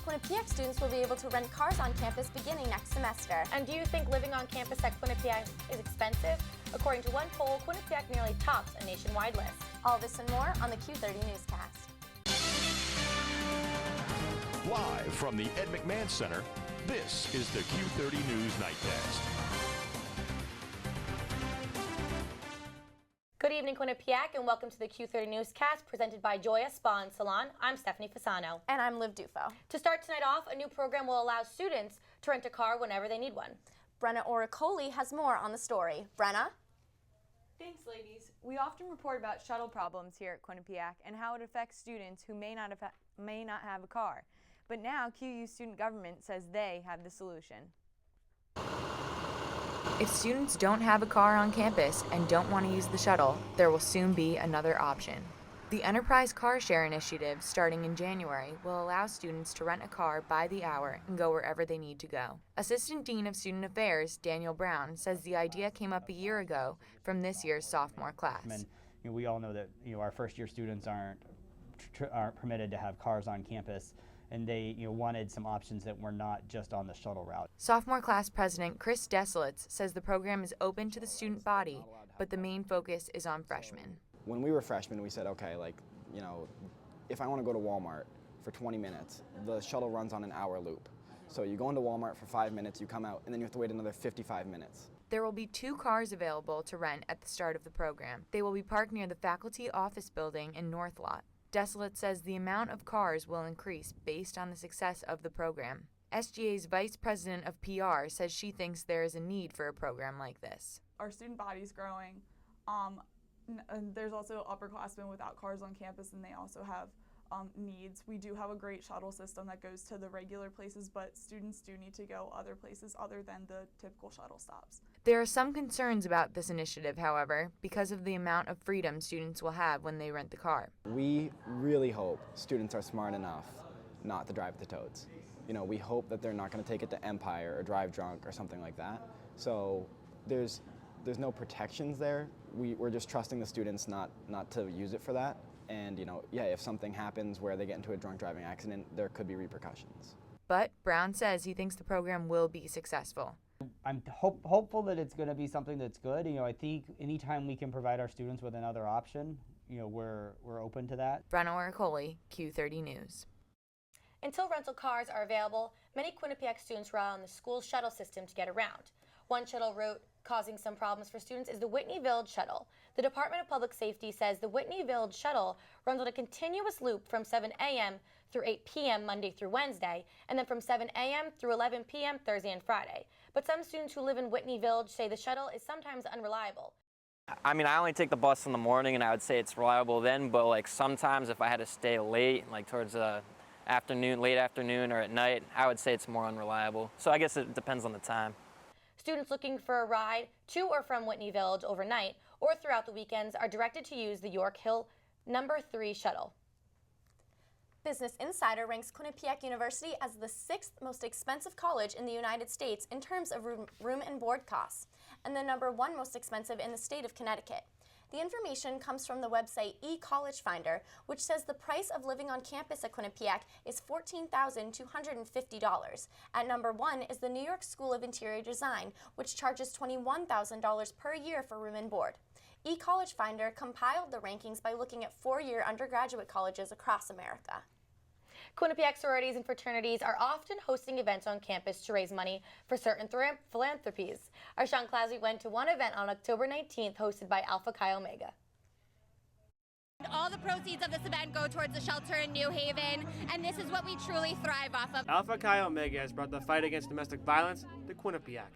Quinnipiac students will be able to rent cars on campus beginning next semester. And do you think living on campus at Quinnipiac is expensive? According to one poll, Quinnipiac nearly tops a nationwide list. All this and more on the Q30 Newscast. Live from the Ed McMahon Center, this is the Q30 News Nightcast. Good evening, Quinnipiac, and welcome to the Q30 Newscast presented by Joya Spa and Salon. I'm Stephanie Fasano. And I'm Liv Dufault. To start tonight off, a new program will allow students to rent a car whenever they need one. Brenna Oricoli has more on the story. Brenna? Thanks, ladies. We often report about shuttle problems here at Quinnipiac and how it affects students who may not have a car. But now QU student government says they have the solution. If students don't have a car on campus and don't want to use the shuttle, there will soon be another option. The Enterprise Car Share Initiative, starting in January, will allow students to rent a car by the hour and go wherever they need to go. Assistant Dean of Student Affairs, Daniel Brown, says the idea came up a year ago from this year's sophomore class. And we all know that our first-year students aren't permitted to have cars on campus, and they wanted some options that were not just on the shuttle route. Sophomore class president Chris Desolitz says the program is open to the student body, but the main focus is on freshmen. When we were freshmen, we said, okay, if I want to go to Walmart for 20 minutes, the shuttle runs on an hour loop. So you go into Walmart for 5 minutes, you come out, and then you have to wait another 55 minutes. There will be 2 cars available to rent at the start of the program. They will be parked near the faculty office building in North Lot. Desolate says the amount of cars will increase based on the success of the program. SGA's Vice President of PR says she thinks there is a need for a program like this. Our student body's growing. And there's also upperclassmen without cars on campus, and they also have needs. We do have a great shuttle system that goes to the regular places, but students do need to go other places other than the typical shuttle stops. There are some concerns about this initiative, however, because of the amount of freedom students will have when they rent the car. We really hope students are smart enough not to drive the totes. We hope that they're not going to take it to Empire or drive drunk or something like that. So there's no protections there. We're just trusting the students not to use it for that. And if something happens where they get into a drunk driving accident, there could be repercussions. But Brown says he thinks the program will be successful. I'm hopeful that it's going to be something that's good. I think anytime we can provide our students with another option, we're open to that. Brenna Oricoli, Q30 News. Until rental cars are available, many Quinnipiac students rely on the school shuttle system to get around. One shuttle route causing some problems for students is the Whitney Village shuttle. The Department of Public Safety says the Whitney Village shuttle runs on a continuous loop from 7 a.m. through 8 p.m. Monday through Wednesday, and then from 7 a.m. through 11 p.m. Thursday and Friday. But some students who live in Whitney Village say the shuttle is sometimes unreliable. I only take the bus in the morning, and I would say it's reliable then, but sometimes if I had to stay late, towards the late afternoon or at night, I would say it's more unreliable. So I guess it depends on the time. Students looking for a ride to or from Whitney Village overnight or throughout the weekends are directed to use the York Hill No. 3 shuttle. Business Insider ranks Quinnipiac University as the 6th most expensive college in the United States in terms of room and board costs, and the number 1 most expensive in the state of Connecticut. The information comes from the website eCollege Finder, which says the price of living on campus at Quinnipiac is $14,250. At number 1 is the New York School of Interior Design, which charges $21,000 per year for room and board. eCollege Finder compiled the rankings by looking at 4-year undergraduate colleges across America. Quinnipiac sororities and fraternities are often hosting events on campus to raise money for certain philanthropies. Our Sean Clasley went to one event on October 19th hosted by Alpha Chi Omega. All the proceeds of this event go towards the shelter in New Haven, and this is what we truly thrive off of. Alpha Chi Omega has brought the fight against domestic violence to Quinnipiac.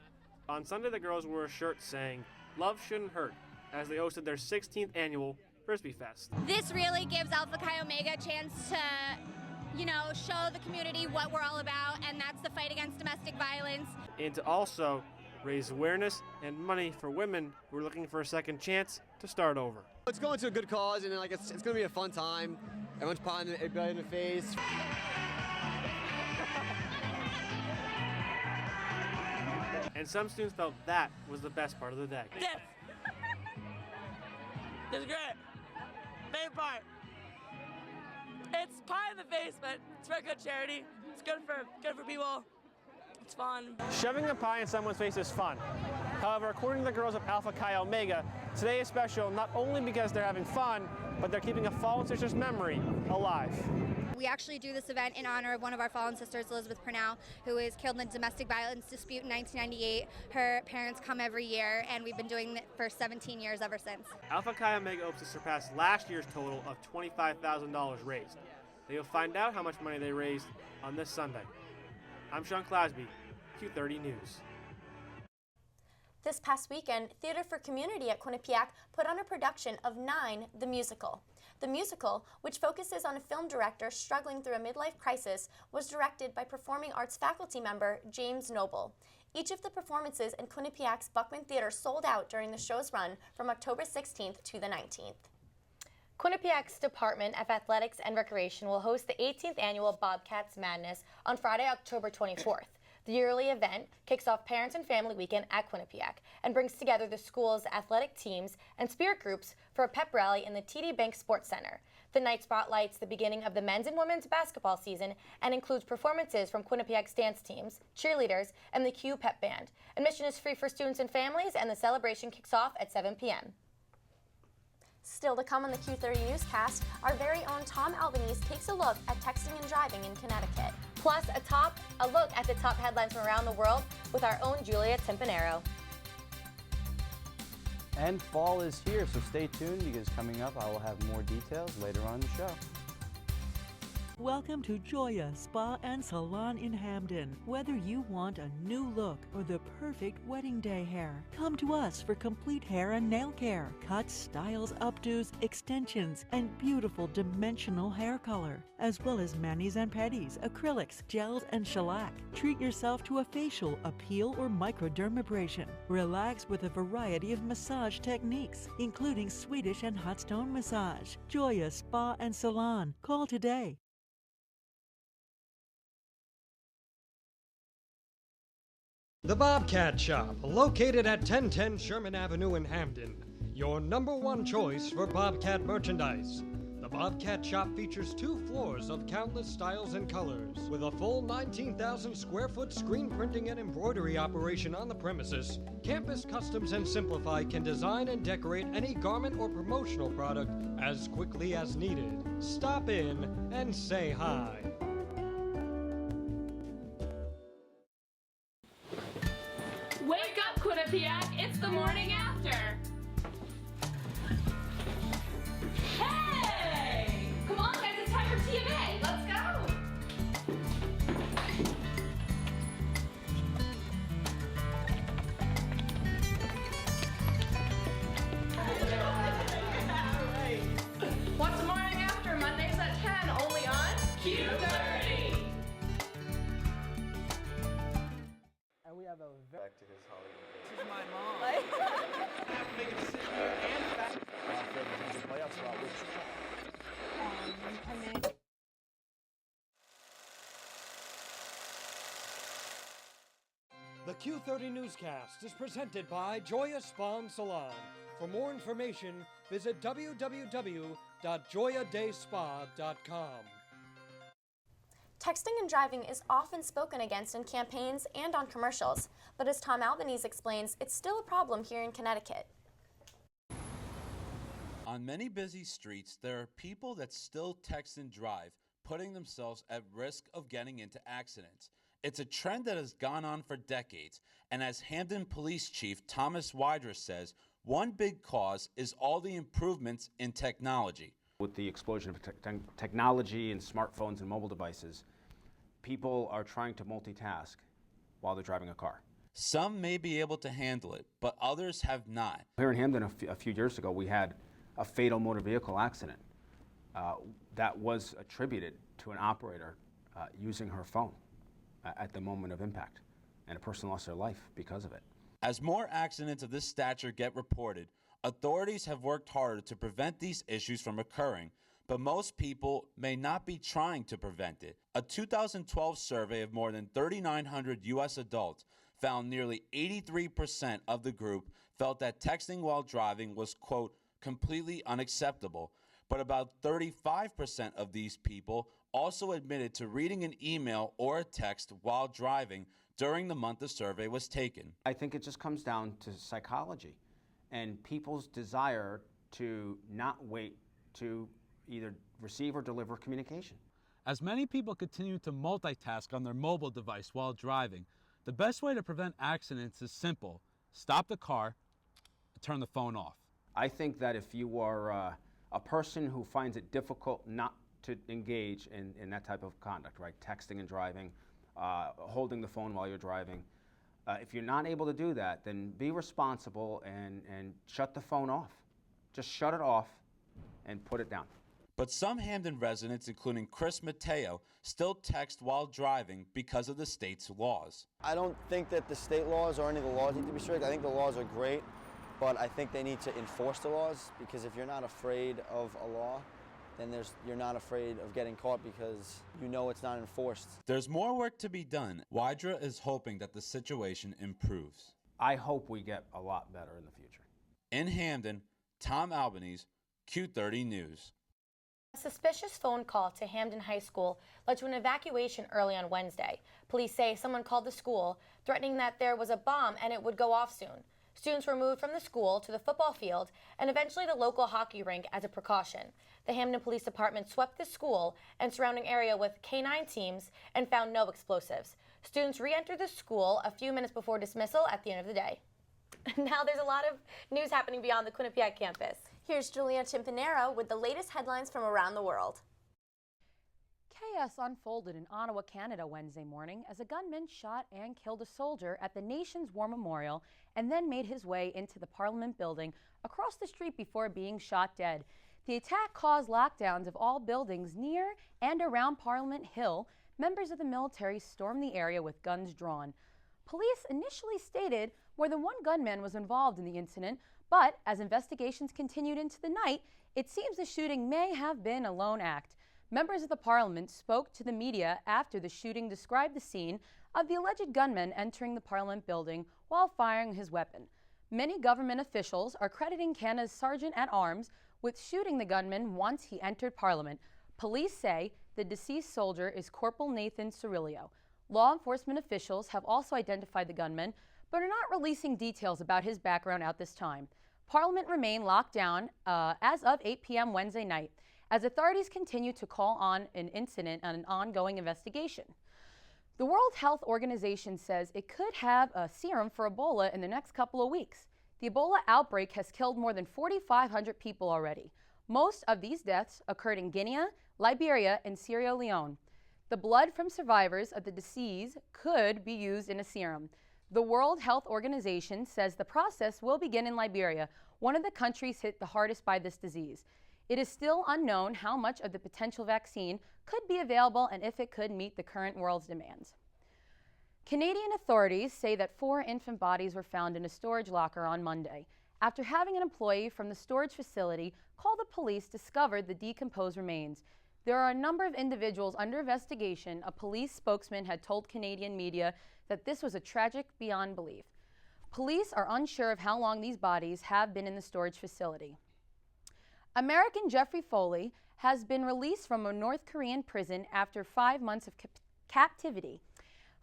On Sunday, the girls wore a shirt saying, "Love shouldn't hurt," as they hosted their 16th annual Frisbee Fest. This really gives Alpha Chi Omega a chance to show the community what we're all about, and that's the fight against domestic violence. And to also raise awareness and money for women who are looking for a second chance to start over. It's going to a good cause, and it's going to be a fun time. Everyone's potting it in the face. And some students felt that was the best part of the day. This is great. Favorite part. It's pie in the face face, but it's for a good charity. It's good for people. It's fun. Shoving a pie in someone's face is fun. However, according to the girls of Alpha Chi Omega, today is special not only because they're having fun, but they're keeping a fallen sister's memory alive. We actually do this event in honor of one of our fallen sisters, Elizabeth Purnell, who was killed in a domestic violence dispute in 1998. Her parents come every year, and we've been doing it for 17 years ever since. Alpha Chi Omega hopes to surpass last year's total of $25,000 raised. They will find out how much money they raised on this Sunday. I'm Sean Clasby, Q30 News. This past weekend, Theater for Community at Quinnipiac put on a production of 9, the musical. The musical, which focuses on a film director struggling through a midlife crisis, was directed by performing arts faculty member James Noble. Each of the performances in Quinnipiac's Buckman Theater sold out during the show's run from October 16th to the 19th. Quinnipiac's Department of Athletics and Recreation will host the 18th annual Bobcats Madness on Friday, October 24th. The yearly event kicks off Parents and Family Weekend at Quinnipiac and brings together the school's athletic teams and spirit groups for a pep rally in the TD Bank Sports Center. The night spotlights the beginning of the men's and women's basketball season and includes performances from Quinnipiac's dance teams, cheerleaders, and the Q Pep Band. Admission is free for students and families, and the celebration kicks off at 7 p.m. Still to come on the Q30 Newscast, our very own Tom Albanese takes a look at texting and driving in Connecticut. Plus, a look at the top headlines from around the world with our own Julia Timpanero. And fall is here, so stay tuned because coming up I will have more details later on in the show. Welcome to Joya Spa and Salon in Hamden. Whether you want a new look or the perfect wedding day hair, come to us for complete hair and nail care, cuts, styles, updos, extensions, and beautiful dimensional hair color, as well as manis and pedis, acrylics, gels, and shellac. Treat yourself to a facial, a peel, or microdermabrasion. Relax with a variety of massage techniques, including Swedish and hot stone massage. Joya Spa and Salon. Call today. The Bobcat Shop, located at 1010 Sherman Avenue in Hamden. Your #1 choice for Bobcat merchandise. The Bobcat Shop features 2 floors of countless styles and colors. With a full 19,000 square foot screen printing and embroidery operation on the premises, Campus Customs and Simplify can design and decorate any garment or promotional product as quickly as needed. Stop in and say hi. Wake up, Quinnipiac! It's the morning after! Hey! Come on, guys, it's time for TMA! Let's go! What's the morning after? Mondays at 10, only on Q30! And we have a back to his Hollywood. This is my mom. The Q30 Newscast is presented by Joya Spa and Salon. For more information, visit www.joyadayspa.com. Texting and driving is often spoken against in campaigns and on commercials, but as Tom Albanese explains, it's still a problem here in Connecticut. On many busy streets, there are people that still text and drive, putting themselves at risk of getting into accidents. It's a trend that has gone on for decades, and as Hamden Police Chief Thomas Wydra says, one big cause is all the improvements in technology. With the explosion of technology and smartphones and mobile devices, people are trying to multitask while they're driving a car. Some may be able to handle it, but others have not. Here in Hamden a few years ago, we had a fatal motor vehicle accident that was attributed to an operator using her phone at the moment of impact, and a person lost their life because of it. As more accidents of this stature get reported, authorities have worked harder to prevent these issues from occurring, but most people may not be trying to prevent it. A 2012 survey of more than 3,900 U.S. adults found nearly 83% of the group felt that texting while driving was, quote, completely unacceptable, but about 35% of these people also admitted to reading an email or a text while driving during the month the survey was taken. I think it just comes down to psychology and people's desire to not wait to either receive or deliver communication. As many people continue to multitask on their mobile device while driving, the best way to prevent accidents is simple. Stop the car, turn the phone off. I think that if you are a person who finds it difficult not to engage in that type of conduct, right, texting and driving, holding the phone while you're driving, if you're not able to do that, then be responsible and shut the phone off. Just shut it off and put it down. But some Hamden residents, including Chris Mateo, still text while driving because of the state's laws. I don't think that the state laws or any of the laws need to be strict. I think the laws are great, but I think they need to enforce the laws, because if you're not afraid of a law, then you're not afraid of getting caught because you know it's not enforced. There's more work to be done. Wydra is hoping that the situation improves. I hope we get a lot better in the future. In Hamden, Tom Albanese, Q30 News. A suspicious phone call to Hamden High School led to an evacuation early on Wednesday. Police say someone called the school, threatening that there was a bomb and it would go off soon. Students were moved from the school to the football field and eventually the local hockey rink as a precaution. The Hamden Police Department swept the school and surrounding area with K-9 teams and found no explosives. Students re-entered the school a few minutes before dismissal at the end of the day. Now there's a lot of news happening beyond the Quinnipiac campus. Here's Julia Timpanero with the latest headlines from around the world. Chaos unfolded in Ottawa, Canada Wednesday morning as a gunman shot and killed a soldier at the nation's war memorial and then made his way into the Parliament building across the street before being shot dead. The attack caused lockdowns of all buildings near and around Parliament Hill. Members of the military stormed the area with guns drawn. Police initially stated more than one gunman was involved in the incident, but as investigations continued into the night, it seems the shooting may have been a lone act. Members of the Parliament spoke to the media after the shooting, described the scene of the alleged gunman entering the Parliament building while firing his weapon. Many government officials are crediting Canada's Sergeant-at-Arms with shooting the gunman once he entered Parliament. Police say the deceased soldier is Corporal Nathan Cirillo. Law enforcement officials have also identified the gunman, but are not releasing details about his background at this time. Parliament remained locked down as of 8 p.m. Wednesday night, as authorities continue to call on an incident and an ongoing investigation. The World Health Organization says it could have a serum for Ebola in the next couple of weeks. The Ebola outbreak has killed more than 4,500 people already. Most of these deaths occurred in Guinea, Liberia, and Sierra Leone. The blood from survivors of the disease could be used in a serum. The World Health Organization says the process will begin in Liberia, one of the countries hit the hardest by this disease. It is still unknown how much of the potential vaccine could be available and if it could meet the current world's demands. Canadian authorities say that 4 infant bodies were found in a storage locker on Monday, after having an employee from the storage facility call the police discovered the decomposed remains. There are a number of individuals under investigation. A police spokesman had told Canadian media that this was a tragic beyond belief. Police are unsure of how long these bodies have been in the storage facility. American Jeffrey Foley has been released from a North Korean prison after 5 months of captivity.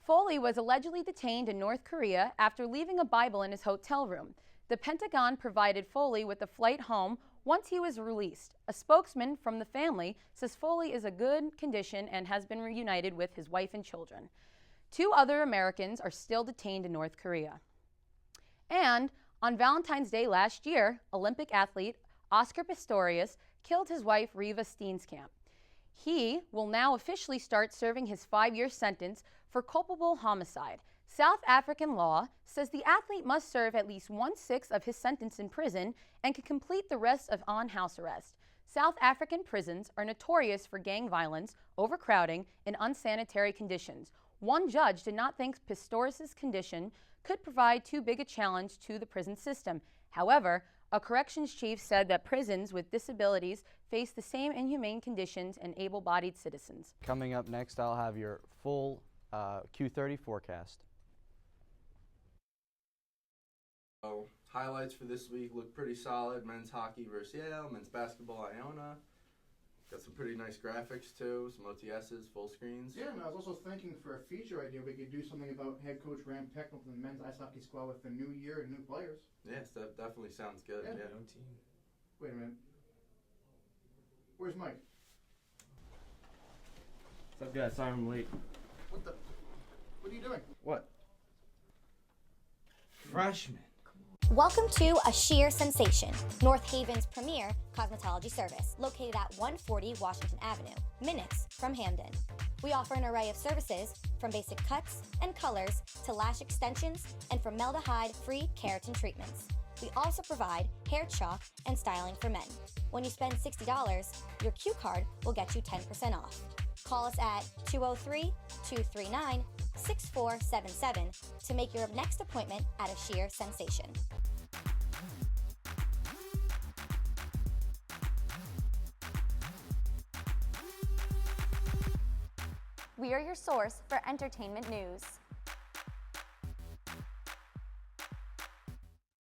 Foley was allegedly detained in North Korea after leaving a Bible in his hotel room. The Pentagon provided Foley with a flight home once he was released. A spokesman from the family says Foley is in good condition and has been reunited with his wife and children. 2 other Americans are still detained in North Korea. And on Valentine's Day last year, Olympic athlete Oscar Pistorius killed his wife Reva Steenkamp. He will now officially start serving his 5-year sentence for culpable homicide. South African law says the athlete must serve at least 1/6 of his sentence in prison and can complete the rest of on house arrest. South African prisons are notorious for gang violence, overcrowding, and unsanitary conditions. One judge did not think Pistorius' condition could provide too big a challenge to the prison system. However, a corrections chief said that prisons with disabilities face the same inhumane conditions and able-bodied citizens. Coming up next, I'll have your full Q30 forecast. So, highlights for this week look pretty solid. Men's hockey versus Yale, men's basketball Iona. Got some pretty nice graphics too, some OTSs, full screens. Yeah, and I was also thinking for a feature idea, we could do something about head coach Ram Technical for the men's ice hockey squad with the new year and new players. Yes, that definitely sounds good. Yeah. Yeah. Wait a minute. Where's Mike? What's up, guys? Sorry I'm late. What are you doing? What? Freshman. Welcome to A Sheer Sensation, North Haven's premier cosmetology service, located at 140 Washington Avenue, minutes from Hamden. We offer an array of services, from basic cuts and colors to lash extensions and formaldehyde-free keratin treatments. We also provide hair chalk and styling for men. When you spend $60, your Q card will get you 10% off. Call us at 203-239-6477 to make your next appointment at A Sheer Sensation. We are your source for entertainment news.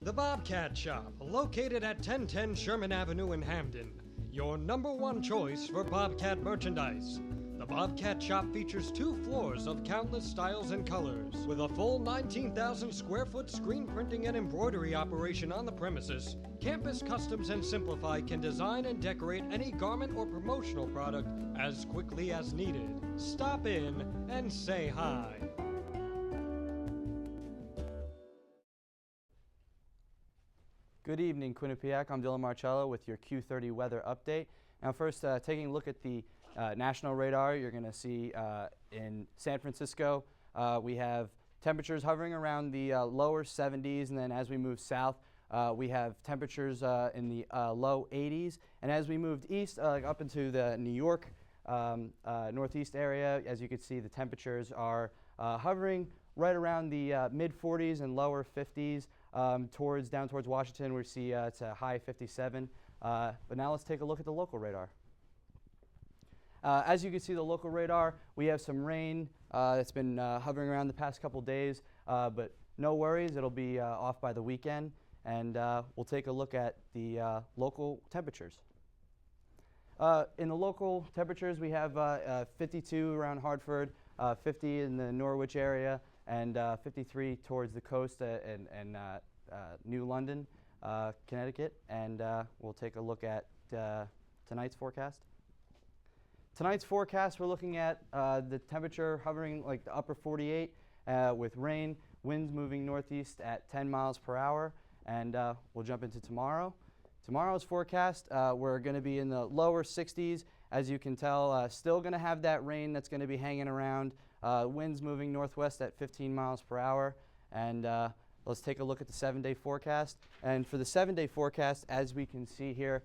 The Bobcat Shop, located at 1010 Sherman Avenue in Hamden. Your #1 choice for Bobcat merchandise. The Bobcat Shop features 2 floors of countless styles and colors. With a full 19,000 square foot screen printing and embroidery operation on the premises, Campus Customs and Simplify can design and decorate any garment or promotional product as quickly as needed. Stop in and say hi. Good evening, Quinnipiac. I'm Dillon Marchello with your Q30 weather update. Now first, taking a look at the national radar, you're going to see in San Francisco, we have temperatures hovering around the lower 70s, and then as we move south, we have temperatures in the low 80s. And as we moved east, up into the New York northeast area, as you can see, the temperatures are hovering right around the mid 40s and lower 50s. Down towards Washington, we see it's a high 57. But now let's take a look at the local radar. As you can see, the local radar, we have some rain that's been hovering around the past couple days, but no worries, it'll be off by the weekend. And we'll take a look at the local temperatures. In the local temperatures, we have 52 around Hartford, 50 in the Norwich area, and 53 towards the coast and New London, Connecticut. And we'll take a look at tonight's forecast. Tonight's forecast, we're looking at the temperature hovering like the upper 48 with rain, winds moving northeast at 10 miles per hour. And we'll jump into tomorrow. Tomorrow's forecast, we're going to be in the lower 60s. As you can tell, still going to have that rain that's going to be hanging around. Winds moving northwest at 15 miles per hour. And let's take a look at the 7-day forecast. And for the 7-day forecast, as we can see here,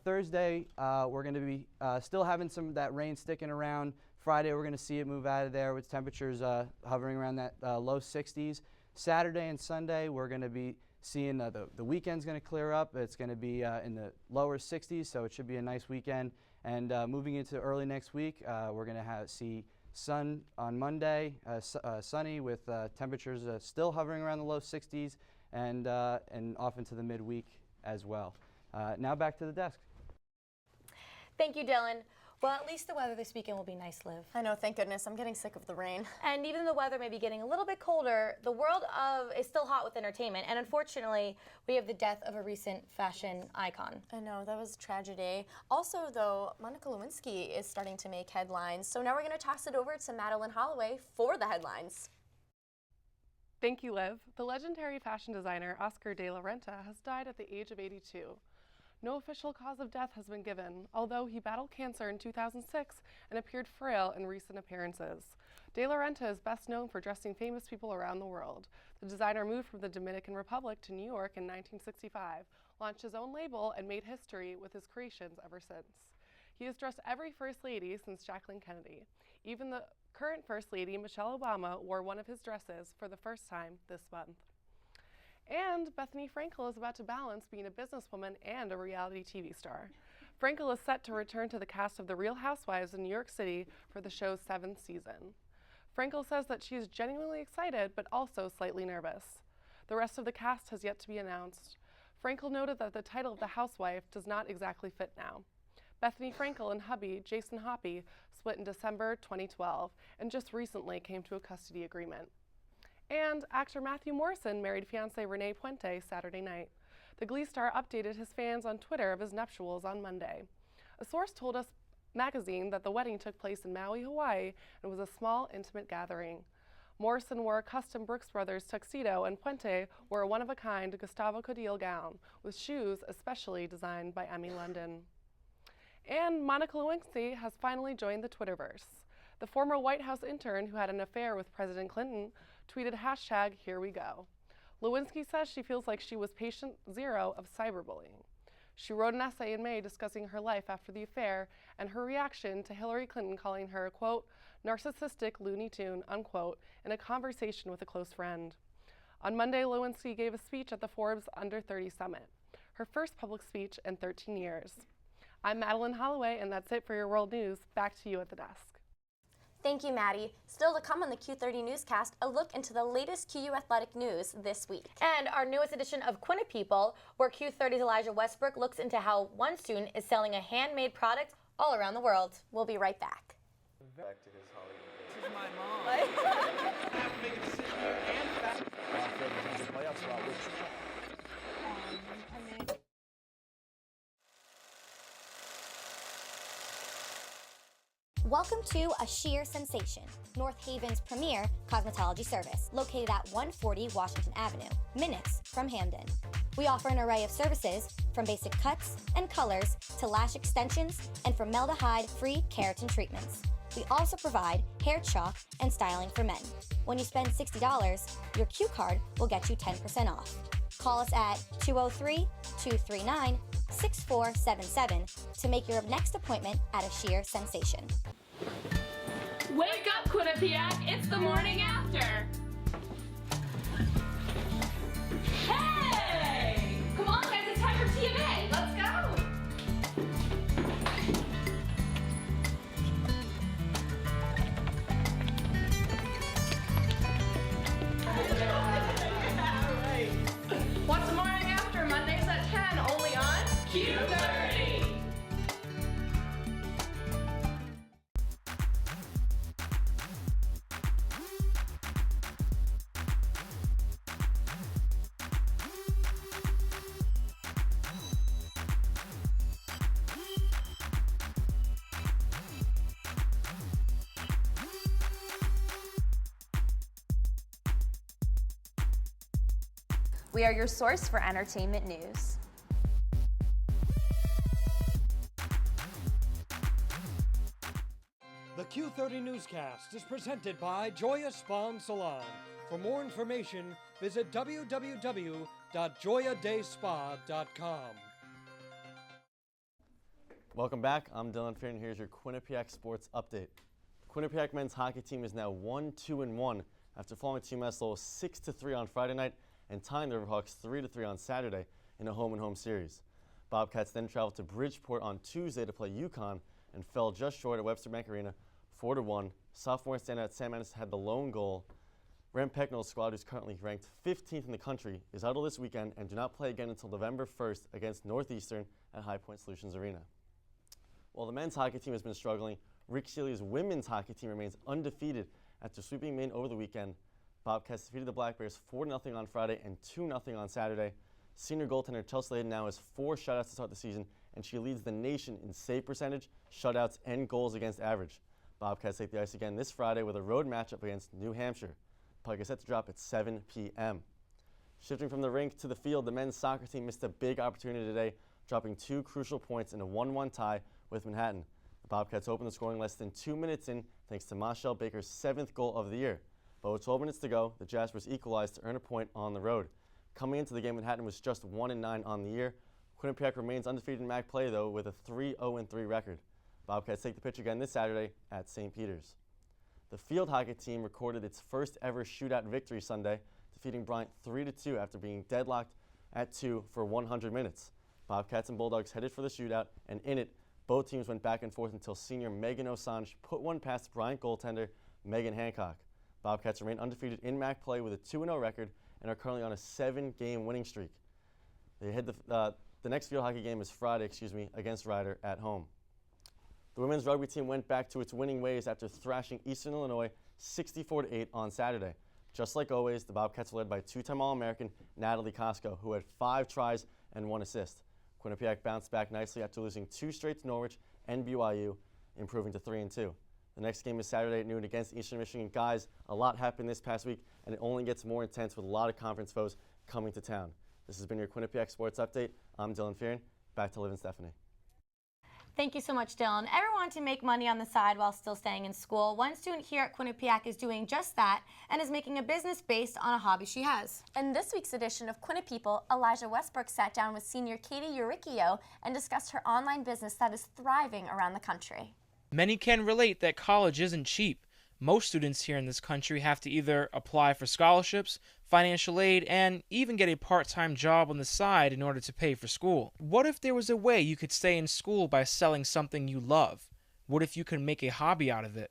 Thursday, we're going to be still having some of that rain sticking around. Friday, we're going to see it move out of there with temperatures hovering around that low 60s. Saturday and Sunday, we're going to be seeing the weekend's going to clear up. It's going to be in the lower 60s, so it should be a nice weekend. And moving into early next week, we're going to see sun on Monday, sunny with temperatures still hovering around the low 60s, and off into the midweek as well. Now back to the desk. Thank you, Dylan. Well, at least the weather this weekend will be nice, Liv. I know, thank goodness. I'm getting sick of the rain. And even though the weather may be getting a little bit colder, the world is still hot with entertainment. And unfortunately, we have the death of a recent fashion icon. I know, that was a tragedy. Also, though, Monica Lewinsky is starting to make headlines. So now we're going to toss it over to Madeline Holloway for the headlines. Thank you, Liv. The legendary fashion designer Oscar de la Renta has died at the age of 82. No official cause of death has been given, although he battled cancer in 2006 and appeared frail in recent appearances. De la Renta is best known for dressing famous people around the world. The designer moved from the Dominican Republic to New York in 1965, launched his own label, and made history with his creations ever since. He has dressed every First Lady since Jacqueline Kennedy. Even the current First Lady, Michelle Obama, wore one of his dresses for the first time this month. And Bethany Frankel is about to balance being a businesswoman and a reality TV star. Frankel is set to return to the cast of The Real Housewives in New York City for the show's 7th season. Frankel says that she is genuinely excited, but also slightly nervous. The rest of the cast has yet to be announced. Frankel noted that the title of the housewife does not exactly fit now. Bethany Frankel and hubby, Jason Hoppy, split in December 2012 and just recently came to a custody agreement. And actor Matthew Morrison married fiancée Renee Puente Saturday night. The Glee star updated his fans on Twitter of his nuptials on Monday. A source told Us magazine that the wedding took place in Maui, Hawaii, and was a small, intimate gathering. Morrison wore a custom Brooks Brothers tuxedo, and Puente wore a one-of-a-kind Gustavo Codille gown with shoes especially designed by Emmy London. And Monica Lewinsky has finally joined the Twitterverse. The former White House intern who had an affair with President Clinton tweeted #HereWeGo. Lewinsky says she feels like she was patient zero of cyberbullying. She wrote an essay in May discussing her life after the affair and her reaction to Hillary Clinton calling her, quote, narcissistic Looney Tune, unquote, in a conversation with a close friend. On Monday, Lewinsky gave a speech at the Forbes Under 30 Summit, her first public speech in 13 years. I'm Madeline Holloway, and that's it for your World News. Back to you at the desk. Thank you, Maddie. Still to come on the Q30 Newscast, a look into the latest QU athletic news this week. And our newest edition of QuinniPeople, where Q30's Elijah Westbrook looks into how one student is selling a handmade product all around the world. We'll be right back. Back to his Hollywood. This is my mom. I have to make a decision here and fast. Welcome to A Sheer Sensation, North Haven's premier cosmetology service, located at 140 Washington Avenue, minutes from Hamden. We offer an array of services, from basic cuts and colors to lash extensions and formaldehyde-free keratin treatments. We also provide hair chalk and styling for men. When you spend $60, your Q card will get you 10% off. Call us at 203-239-6477 to make your next appointment at A Sheer Sensation. Wake up, Quinnipiac! It's the morning after! Hey! Come on, guys, it's time for TMA! Let's go! What's the morning after? Mondays at 10, only on Q30! We are your source for entertainment news. The Q30 Newscast is presented by Joya Spa and Salon. For more information, visit www.joyadayspa.com. Welcome back. I'm Dylan Fearon. Here's your Quinnipiac Sports Update. The Quinnipiac men's hockey team is now 1-2-1 after falling to UMass Lowell 6-3 on Friday night and tying the Riverhawks 3-3 on Saturday in a home-and-home series. Bobcats then traveled to Bridgeport on Tuesday to play UConn and fell just short at Webster Bank Arena 4-1. Sophomore standout Sam Ennis had the lone goal. Rand Pecknold's squad, who's currently ranked 15th in the country, is idle this weekend and do not play again until November 1st against Northeastern at High Point Solutions Arena. While the men's hockey team has been struggling, Rick Seeley's women's hockey team remains undefeated after sweeping Maine over the weekend. Bobcats defeated the Black Bears 4-0 on Friday and 2-0 on Saturday. Senior goaltender Chelsea Layden now has 4 shutouts to start the season, and she leads the nation in save percentage, shutouts, and goals against average. Bobcats take the ice again this Friday with a road matchup against New Hampshire. The puck is set to drop at 7 p.m. Shifting from the rink to the field, the men's soccer team missed a big opportunity today, dropping 2 crucial points in a 1-1 tie with Manhattan. The Bobcats opened the scoring less than 2 minutes in, thanks to Michelle Baker's 7th goal of the year. But with 12 minutes to go, the Jaspers equalized to earn a point on the road. Coming into the game, Manhattan was just 1-9 on the year. Quinnipiac remains undefeated in MAC play, though, with a 3-0-3 record. Bobcats take the pitch again this Saturday at St. Peter's. The field hockey team recorded its first ever shootout victory Sunday, defeating Bryant 3-2 after being deadlocked at 2 for 100 minutes. Bobcats and Bulldogs headed for the shootout, and in it, both teams went back and forth until senior Megan Osange put one past Bryant goaltender Megan Hancock. Bobcats remain undefeated in MAC play with a 2-0 record and are currently on a 7-game winning streak. They head the next field hockey game is Friday, against Ryder at home. The women's rugby team went back to its winning ways after thrashing Eastern Illinois 64-8 on Saturday. Just like always, the Bobcats were led by two-time All-American Natalie Costco, who had 5 tries and 1 assist. Quinnipiac bounced back nicely after losing 2 straight to Norwich and BYU, improving to 3-2. The next game is Saturday at noon against Eastern Michigan. Guys, a lot happened this past week, and it only gets more intense with a lot of conference foes coming to town. This has been your Quinnipiac Sports Update. I'm Dylan Fearon. Back to Liv and Stephanie. Thank you so much, Dylan. Ever want to make money on the side while still staying in school? One student here at Quinnipiac is doing just that and is making a business based on a hobby she has. In this week's edition of QuinniPeople, Elijah Westbrook sat down with senior Katie Uricchio and discussed her online business that is thriving around the country. Many can relate that college isn't cheap. Most students here in this country have to either apply for scholarships, financial aid, and even get a part-time job on the side in order to pay for school. What if there was a way you could stay in school by selling something you love? What if you could make a hobby out of it?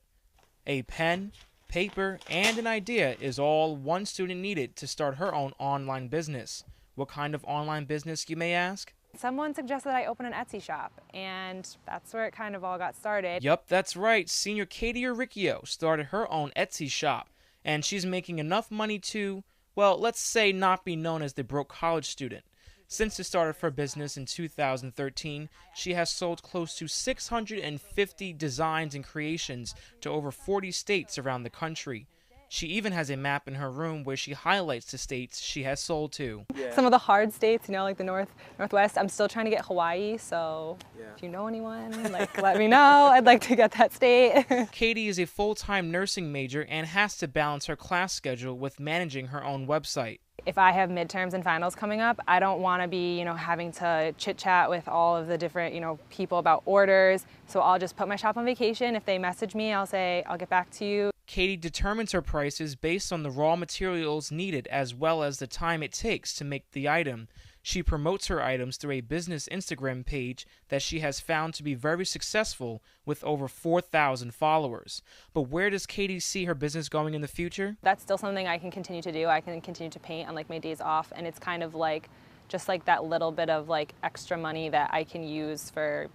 A pen, paper, and an idea is all one student needed to start her own online business. What kind of online business, you may ask? Someone suggested I open an Etsy shop, and that's where it kind of all got started. Yup, that's right. Senior Katie Uricchio started her own Etsy shop, and she's making enough money to, well, let's say not be known as the broke college student. Since the start of her business in 2013, she has sold close to 650 designs and creations to over 40 states around the country. She even has a map in her room where she highlights the states she has sold to. Some of the hard states, like the Northwest, I'm still trying to get Hawaii, so if you know anyone, let me know. I'd like to get that state. Katie is a full-time nursing major and has to balance her class schedule with managing her own website. If I have midterms and finals coming up, I don't want to be, having to chit-chat with all of the different, people about orders. So I'll just put my shop on vacation. If they message me, I'll say, I'll get back to you. Katie determines her prices based on the raw materials needed as well as the time it takes to make the item. She promotes her items through a business Instagram page that she has found to be very successful with over 4,000 followers. But where does Katie see her business going in the future? That's still something I can continue to do. I can continue to paint on my days off, and it's kind of just that little bit of extra money that I can use for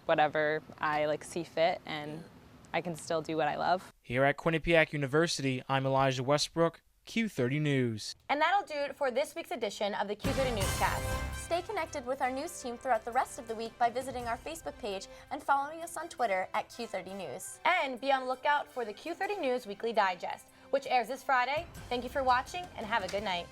whatever I see fit, and I can still do what I love. Here at Quinnipiac University, I'm Elijah Westbrook, Q30 News. And that'll do it for this week's edition of the Q30 Newscast. Stay connected with our news team throughout the rest of the week by visiting our Facebook page and following us on Twitter at Q30 News. And be on the lookout for the Q30 News Weekly Digest, which airs this Friday. Thank you for watching and have a good night.